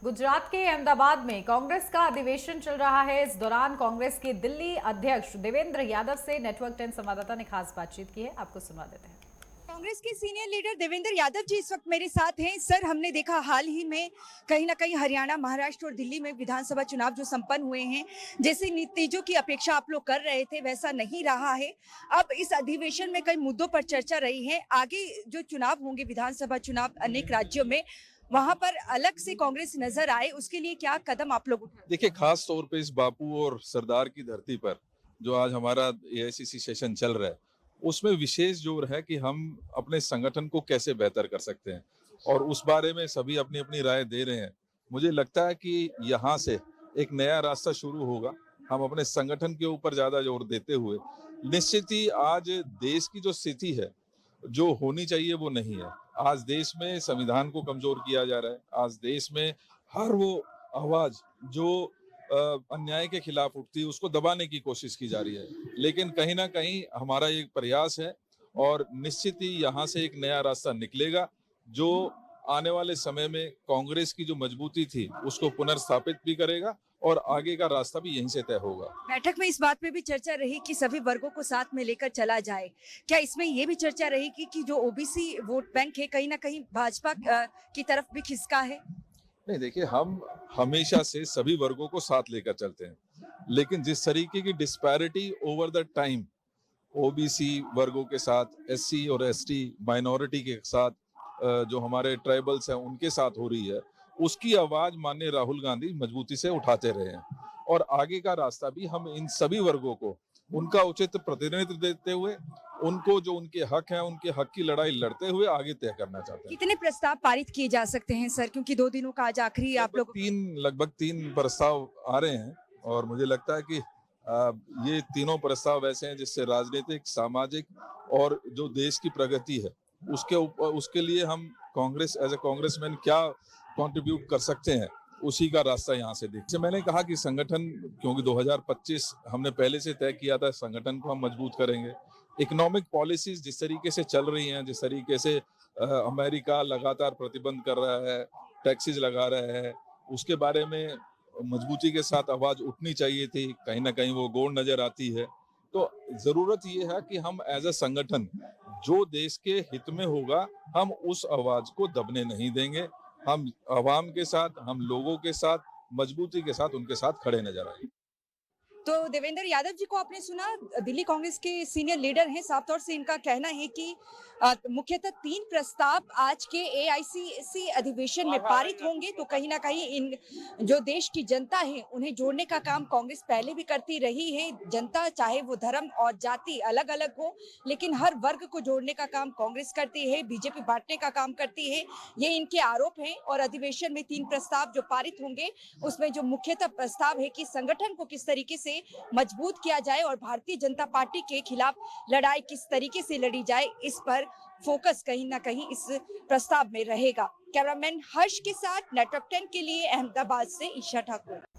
गुजरात के अहमदाबाद में कांग्रेस का अधिवेशन चल रहा है। इस दौरान कांग्रेस के दिल्ली अध्यक्ष देवेंद्र यादव से नेटवर्क 10 संवाददाता ने खास बातचीत की है। आपको सुनवा देते हैं। कांग्रेस के सीनियर लीडर देवेंद्र यादव जी इस वक्त मेरे साथ हैं। सर, हमने देखा हाल ही में कहीं ना कहीं हरियाणा, महाराष्ट्र और दिल्ली में विधानसभा चुनाव जो संपन्न हुए हैं, जैसे नतीजों की अपेक्षा आप लोग कर रहे थे वैसा नहीं रहा है। अब इस अधिवेशन में कई मुद्दों पर चर्चा रही है। आगे जो चुनाव होंगे, विधानसभा चुनाव अनेक राज्यों में, वहां पर अलग से कांग्रेस नजर आए, उसके लिए क्या कदम आप लोग उठाए? देखिए, खास तौर पे इस बापू और सरदार की धरती पर जो आज हमारा एआईसीसी सेशन चल रहा है, उसमें विशेष जोर है कि हम अपने संगठन को कैसे बेहतर कर सकते हैं और उस बारे में सभी अपनी अपनी राय दे रहे हैं। मुझे लगता है कि यहाँ से एक नया रास्ता शुरू होगा। हम अपने संगठन के ऊपर ज्यादा जोर देते हुए, निश्चित ही आज देश की जो स्थिति है, जो होनी चाहिए वो नहीं है। आज देश में संविधान को कमजोर किया जा रहा है। आज देश में हर वो आवाज जो अन्याय के खिलाफ उठती है, उसको दबाने की कोशिश की जा रही है। लेकिन कहीं ना कहीं हमारा एक प्रयास है और निश्चित ही यहाँ से एक नया रास्ता निकलेगा, जो आने वाले समय में कांग्रेस की जो मजबूती थी उसको पुनर्स्थापित भी करेगा और आगे का रास्ता भी यहीं से तय होगा। बैठक में इस बात पे भी चर्चा रही कि सभी वर्गों को साथ में लेकर चला जाए। क्या इसमें ये भी चर्चा रही कि जो ओबीसी वोट बैंक है, कहीं ना कहीं भाजपा की तरफ भी खिसका है? नहीं, देखिए, हम हमेशा से सभी वर्गों को साथ लेकर चलते हैं, लेकिन जिस तरीके की disparity over the time OBC वर्गों के साथ, एससी और एसटी माइनॉरिटी के साथ, जो हमारे ट्राइबल्स हैं उनके साथ हो रही है, उसकी आवाज माननीय राहुल गांधी मजबूती से उठाते रहे हैं और आगे का रास्ता भी हम इन सभी वर्गों को उनका उचित प्रतिनिधित्व देते हुए, उनको जो उनके हक हैं, उनके हक की लड़ाई लड़ते हुए आगे तय करना चाहते हैं। कितने प्रस्ताव पारित किए जा सकते हैं सर, क्योंकि 2 दिनों का आज आखिरी आप लोग? लगभग तीन प्रस्ताव आ रहे हैं और मुझे लगता है कि ये तीनों प्रस्ताव ऐसे हैं जिससे राजनीतिक, सामाजिक और जो देश की प्रगति है उसके ऊपर, उसके लिए हम कांग्रेस एज ए कांग्रेसमैन क्या कंट्रीब्यूट कर सकते हैं, उसी का रास्ता यहाँ से देख। मैंने कहा कि संगठन, क्योंकि 2025 हमने पहले से तय किया था, संगठन को हम मजबूत करेंगे। इकोनॉमिक पॉलिसीज जिस तरीके से चल रही हैं, जिस तरीके से अमेरिका लगातार प्रतिबंध कर रहा है, टैक्सेस लगा रहा है, उसके बारे में मजबूती के साथ आवाज उठनी चाहिए थी। कहीं ना कहीं वो गौण नजर आती है। तो जरूरत ये है कि हम एज ए संगठन जो देश के हित में होगा, हम उस आवाज को दबने नहीं देंगे। हम आवाम के साथ, हम लोगों के साथ मजबूती के साथ उनके साथ खड़े नजर आएंगे। तो देवेंद्र यादव जी को आपने सुना, दिल्ली कांग्रेस के सीनियर लीडर हैं। साफ तौर से इनका कहना है कि मुख्यतः 3 प्रस्ताव आज के एआईसीसी अधिवेशन में पारित होंगे, तो कहीं ना कहीं इन जो देश की जनता है उन्हें जोड़ने का काम कांग्रेस पहले भी करती रही है। जनता चाहे वो धर्म और जाति अलग अलग हो, लेकिन हर वर्ग को जोड़ने का काम कांग्रेस करती है, बीजेपी बांटने का काम करती है, ये इनके आरोप हैं। और अधिवेशन में 3 प्रस्ताव जो पारित होंगे, उसमें जो मुख्यतः प्रस्ताव है कि संगठन को किस तरीके से मजबूत किया जाए और भारतीय जनता पार्टी के खिलाफ लड़ाई किस तरीके से लड़ी जाए, इस पर फोकस कहीं ना कहीं इस प्रस्ताव में रहेगा। कैमरामैन हर्ष के साथ नेटवर्क 10 के लिए अहमदाबाद से ईशा ठाकुर।